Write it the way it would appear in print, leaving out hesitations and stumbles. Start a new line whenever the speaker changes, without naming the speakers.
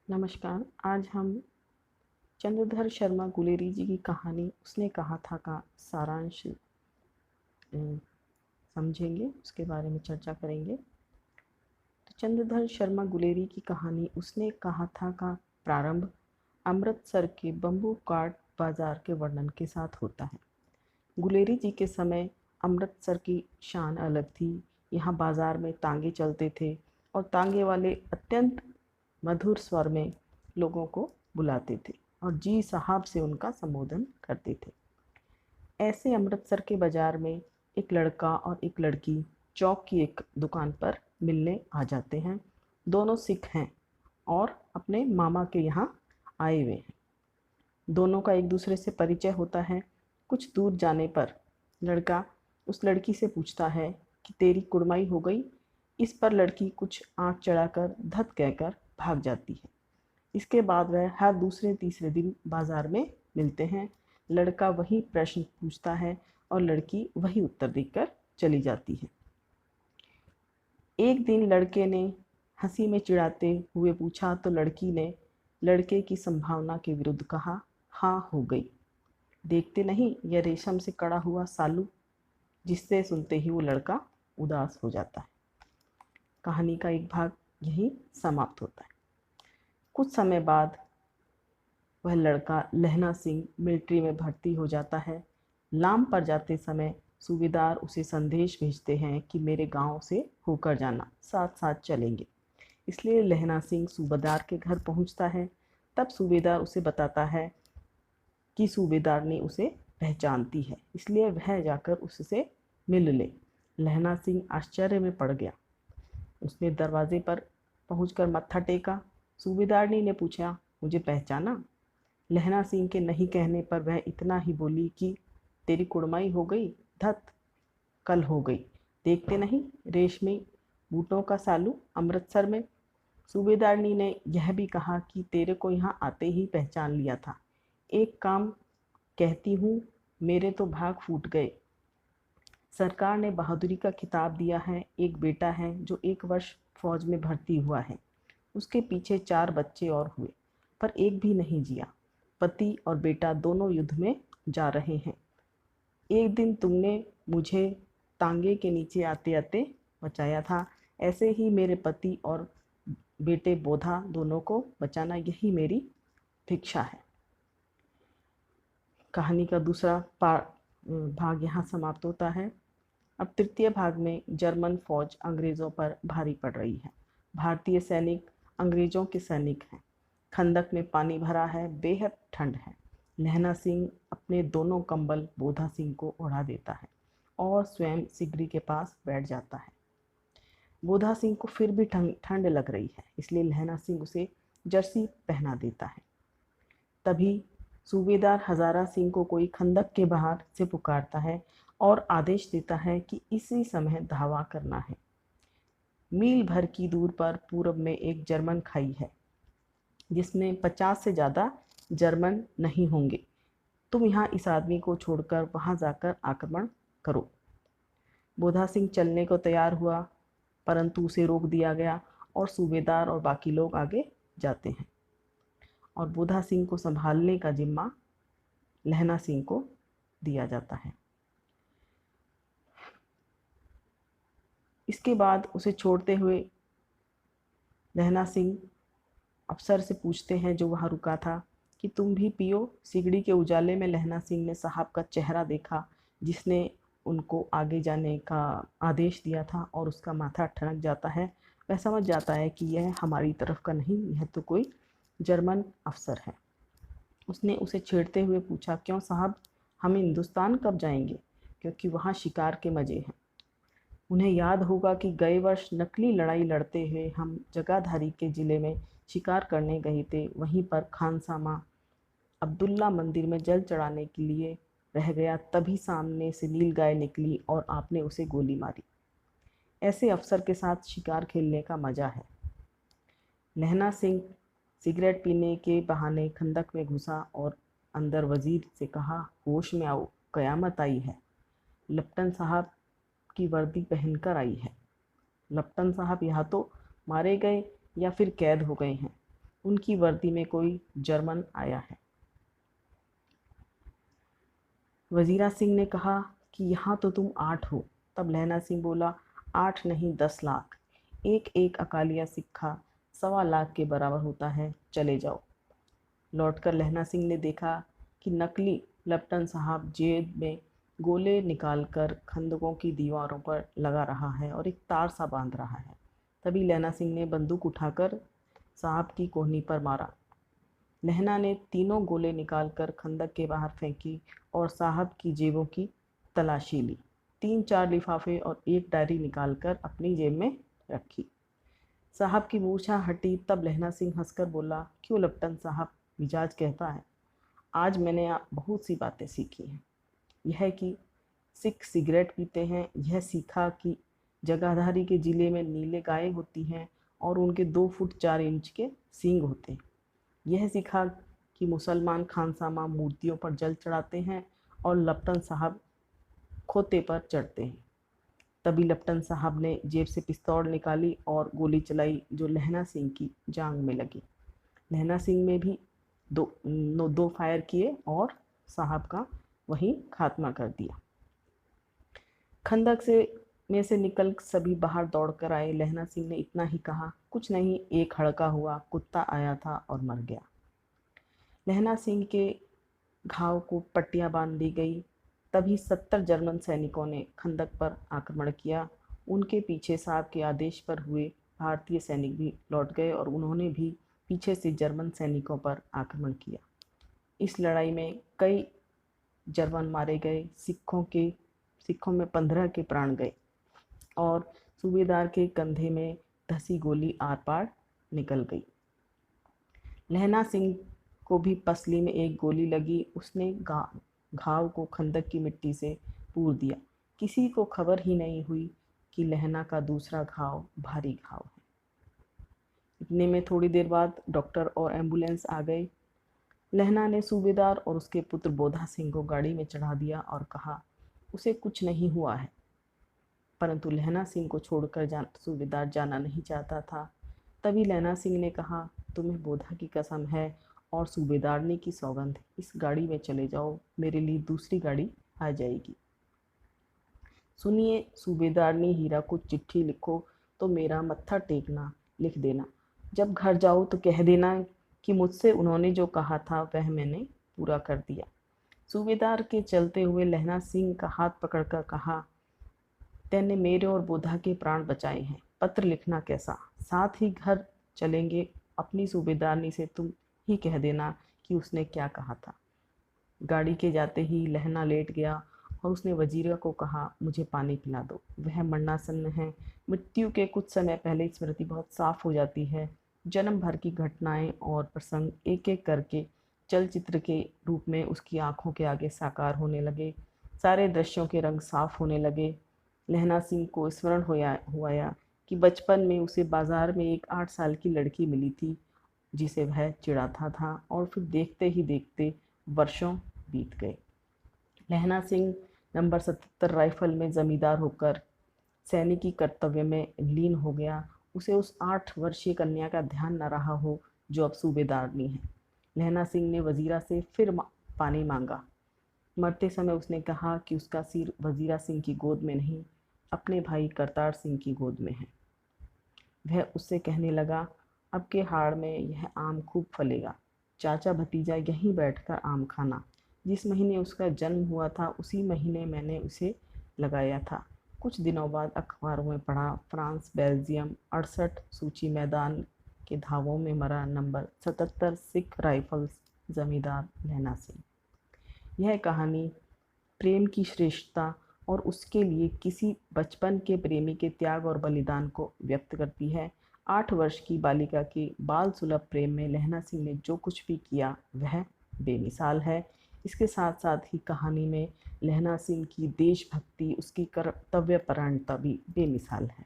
नमस्कार। आज हम चंद्रधर शर्मा गुलेरी जी की कहानी उसने कहा था का सारांश समझेंगे, उसके बारे में चर्चा करेंगे। तो चंद्रधर शर्मा गुलेरी की कहानी उसने कहा था का प्रारंभ अमृतसर के बम्बू काट बाजार के वर्णन के साथ होता है। गुलेरी जी के समय अमृतसर की शान अलग थी। यहाँ बाजार में तांगे चलते थे और तांगे वाले अत्यंत मधुर स्वर में लोगों को बुलाते थे और जी साहब से उनका संबोधन करते थे। ऐसे अमृतसर के बाजार में एक लड़का और एक लड़की चौक की एक दुकान पर मिलने आ जाते हैं। दोनों सिख हैं और अपने मामा के यहाँ आए हुए हैं। दोनों का एक दूसरे से परिचय होता है। कुछ दूर जाने पर लड़का उस लड़की से पूछता है कि तेरी कुड़माई हो गई। इस पर लड़की कुछ आँख चढ़ाकर धत कहकर भाग जाती है। इसके बाद वह हर दूसरे तीसरे दिन बाजार में मिलते हैं। लड़का वही प्रश्न पूछता है और लड़की वही उत्तर देकर चली जाती है। एक दिन लड़के ने हंसी में चिढ़ाते हुए पूछा तो लड़की ने लड़के की संभावना के विरुद्ध कहा, हाँ हो गई। देखते नहीं यह रेशम से कड़ा हुआ सालू, जिससे सुनते ही वो लड़का उदास हो जाता है। कहानी का एक भाग यही समाप्त होता है। कुछ समय बाद वह लड़का लहना सिंह मिलिट्री में भर्ती हो जाता है। लाम पर जाते समय सूबेदार उसे संदेश भेजते हैं कि मेरे गांव से होकर जाना, साथ साथ चलेंगे। इसलिए लहना सिंह सूबेदार के घर पहुंचता है। तब सूबेदार उसे बताता है कि सूबेदारनी उसे पहचानती है, इसलिए वह जाकर उससे मिल ले। लहना सिंह आश्चर्य में पड़ गया। उसने दरवाजे पर पहुंचकर मत्था टेका। सूबेदारनी ने पूछा, मुझे पहचाना? लहना सिंह के नहीं कहने पर वह इतना ही बोली कि तेरी कुड़माई हो गई धत, कल हो गई। देखते नहीं रेशमी बूटों का सालू अमृतसर में। सूबेदारनी ने यह भी कहा कि तेरे को यहाँ आते ही पहचान लिया था। एक काम कहती हूँ, मेरे तो भाग फूट गए। सरकार ने बहादुरी का खिताब दिया है। एक बेटा है जो 1 वर्ष फौज में भर्ती हुआ है। उसके पीछे 4 बच्चे और हुए, पर एक भी नहीं जिया। पति और बेटा दोनों युद्ध में जा रहे हैं। एक दिन तुमने मुझे तांगे के नीचे आते आते बचाया था। ऐसे ही मेरे पति और बेटे बोधा दोनों को बचाना, यही मेरी भिक्षा है। कहानी का दूसरा भाग यहाँ समाप्त होता है। अब तृतीय भाग में जर्मन फौज अंग्रेज़ों पर भारी पड़ रही है। भारतीय सैनिक अंग्रेज़ों के सैनिक हैं। खंदक में पानी भरा है, बेहद ठंड है। लहना सिंह अपने दोनों कंबल बोधा सिंह को ओढ़ा देता है और स्वयं सिगड़ी के पास बैठ जाता है। बोधा सिंह को फिर भी ठंड लग रही है, इसलिए लहना सिंह उसे जर्सी पहना देता है। तभी सूबेदार हजारा सिंह को कोई खंदक के बाहर से पुकारता है और आदेश देता है कि इसी समय धावा करना है। मील भर की दूर पर पूर्व में एक जर्मन खाई है, जिसमें 50 से ज़्यादा जर्मन नहीं होंगे। तुम यहाँ इस आदमी को छोड़कर वहाँ जाकर आक्रमण करो। बोधा सिंह चलने को तैयार हुआ, परंतु उसे रोक दिया गया और सूबेदार और बाकी लोग आगे जाते हैं और बोधा सिंह को संभालने का जिम्मा लहना सिंह को दिया जाता है। इसके बाद उसे छोड़ते हुए लहना सिंह अफसर से पूछते हैं जो वहाँ रुका था कि तुम भी पियो। सिगड़ी के उजाले में लहना सिंह ने साहब का चेहरा देखा, जिसने उनको आगे जाने का आदेश दिया था, और उसका माथा ठनक जाता है। वह समझ जाता है कि यह हमारी तरफ का नहीं, यह तो कोई जर्मन अफसर है। उसने उसे छेड़ते हुए पूछा, क्यों साहब, हम हिंदुस्तान कब जाएंगे? क्योंकि वहाँ शिकार के मज़े हैं। उन्हें याद होगा कि गए वर्ष नकली लड़ाई लड़ते हुए हम जगाधारी के ज़िले में शिकार करने गए थे। वहीं पर खानसामा अब्दुल्ला मंदिर में जल चढ़ाने के लिए रह गया। तभी सामने से नील गाय निकली और आपने उसे गोली मारी। ऐसे अफसर के साथ शिकार खेलने का मज़ा है। लहना सिंह सिगरेट पीने के बहाने खंदक में घुसा और अंदर वजीर से कहा, होश में आओ, कयामत आई है। लेफ्टिनेंट साहब की वर्दी पहनकर आई है। लेफ्टिनेंट साहब यहाँ तो मारे गए या फिर कैद हो गए हैं। उनकी वर्दी में कोई जर्मन आया है। वजीरा सिंह ने कहा कि यहाँ तो तुम 8 हो। तब लहना सिंह बोला, 8 नहीं 10 लाख। एक एक अकालिया सिक्का 1.25 लाख के बराबर होता है, चले जाओ। लौटकर लहना सिंह ने देखा कि नकली लेफ्टिनेंट साहब जेब में गोले निकालकर खंदकों की दीवारों पर लगा रहा है और एक तार सा बांध रहा है। तभी लहना सिंह ने बंदूक उठाकर साहब की कोहनी पर मारा। लहना ने तीनों गोले निकालकर खंदक के बाहर फेंकी और साहब की जेबों की तलाशी ली। 3-4 लिफाफे और एक डायरी निकालकर अपनी जेब में रखी। साहब की मूर्छा हटी तब लहना सिंह हंसकर बोला, क्यों लेफ्टिनेंट साहब, मिजाज कहता है। आज मैंने बहुत सी बातें सीखी हैं। यह कि सिख सिगरेट पीते हैं, यह सीखा कि जगाधारी के ज़िले में नीले गायें होती हैं और उनके 2 फुट 4 इंच के सींग होते हैं। यह सीखा कि मुसलमान खानसामा मूर्तियों पर जल चढ़ाते हैं और लेफ्टिनेंट साहब खोते पर चढ़ते हैं। तभी लेफ्टिनेंट साहब ने जेब से पिस्तौल निकाली और गोली चलाई जो लहना सिंह की जांघ में लगी। लहना सिंह में भी दो फायर किए और साहब का वहीं खात्मा कर दिया। खंदक में से निकल सभी बाहर दौड़कर आए। लहना सिंह ने इतना ही कहा, कुछ नहीं, एक हड़का हुआ कुत्ता आया था और मर गया। लहना सिंह के घाव को पट्टियां बांध दी गई। तभी 70 जर्मन सैनिकों ने खंदक पर आक्रमण किया। उनके पीछे साहब के आदेश पर हुए भारतीय सैनिक भी लौट गए और उन्होंने भी पीछे से जर्मन सैनिकों पर आक्रमण किया। इस लड़ाई में कई जर्मन मारे गए। सिखों में 15 के प्राण गए और सूबेदार के कंधे में धसी गोली आर पार निकल गई। लहना सिंह को भी पसली में एक गोली लगी। उसने घाव को खंदक की मिट्टी से पूर दिया। किसी को खबर ही नहीं हुई कि लहना का दूसरा घाव भारी घाव है। इतने में थोड़ी देर बाद डॉक्टर और एम्बुलेंस आ गए। लहना ने सूबेदार और उसके पुत्र बोधा सिंह को गाड़ी में चढ़ा दिया और कहा, उसे कुछ नहीं हुआ है। परंतु लहना सिंह को छोड़कर सूबेदार जाना नहीं चाहता था। तभी लहना सिंह ने कहा, तुम्हें बोधा की कसम है और सूबेदारनी की सौगंध, इस गाड़ी में चले जाओ, मेरे लिए दूसरी गाड़ी आ जाएगी। सुनिए सूबेदारनी, हीरा को चिट्ठी लिखो तो मेरा मत्था टेकना लिख देना। जब घर जाओ तो कह देना कि मुझसे उन्होंने जो कहा था वह मैंने पूरा कर दिया। सूबेदार के चलते हुए लहना सिंह का हाथ पकड़कर कहा, तैने मेरे और बोधा के प्राण बचाए हैं, पत्र लिखना कैसा, साथ ही घर चलेंगे। अपनी सूबेदारनी से तुम ही कह देना कि उसने क्या कहा था। गाड़ी के जाते ही लहना लेट गया और उसने वजीरा को कहा, मुझे पानी पिला दो, वह मरणासन्न है। मृत्यु के कुछ समय पहले स्मृति बहुत साफ हो जाती है। जन्म भर की घटनाएं और प्रसंग एक एक करके चलचित्र के रूप में उसकी आंखों के आगे साकार होने लगे। सारे दृश्यों के रंग साफ होने लगे। लहना सिंह को स्मरण हुआ कि बचपन में उसे बाजार में एक 8 साल की लड़की मिली थी जिसे वह चिढ़ाता था और फिर देखते ही देखते वर्षों बीत गए। लहना सिंह नंबर 77 राइफल में जमींदार होकर सैनिकी कर्तव्य में लीन हो गया। उसे उस 8 वर्षीय कन्या का ध्यान न रहा हो जो अब सूबेदारनी है। लहना सिंह ने वजीरा से फिर पानी मांगा। मरते समय उसने कहा कि उसका सिर वजीरा सिंह की गोद में नहीं, अपने भाई करतार सिंह की गोद में है। वह उससे कहने लगा, अब के हाड़ में यह आम खूब फलेगा, चाचा भतीजा यहीं बैठकर आम खाना। जिस महीने उसका जन्म हुआ था उसी महीने मैंने उसे लगाया था। कुछ दिनों बाद अखबारों में पढ़ा, फ्रांस बेल्जियम 68 सूची मैदान के धावों में मरा नंबर 77 सिख राइफल्स जमींदार लहना सिंह। यह कहानी प्रेम की श्रेष्ठता और उसके लिए किसी बचपन के प्रेमी के त्याग और बलिदान को व्यक्त करती है। 8 वर्ष की बालिका के बाल सुलभ प्रेम में लहना सिंह ने जो कुछ भी किया वह बेमिसाल है। इसके साथ साथ ही कहानी में लहना सिंह की देशभक्ति, उसकी कर्तव्यपरायणता भी बेमिसाल है।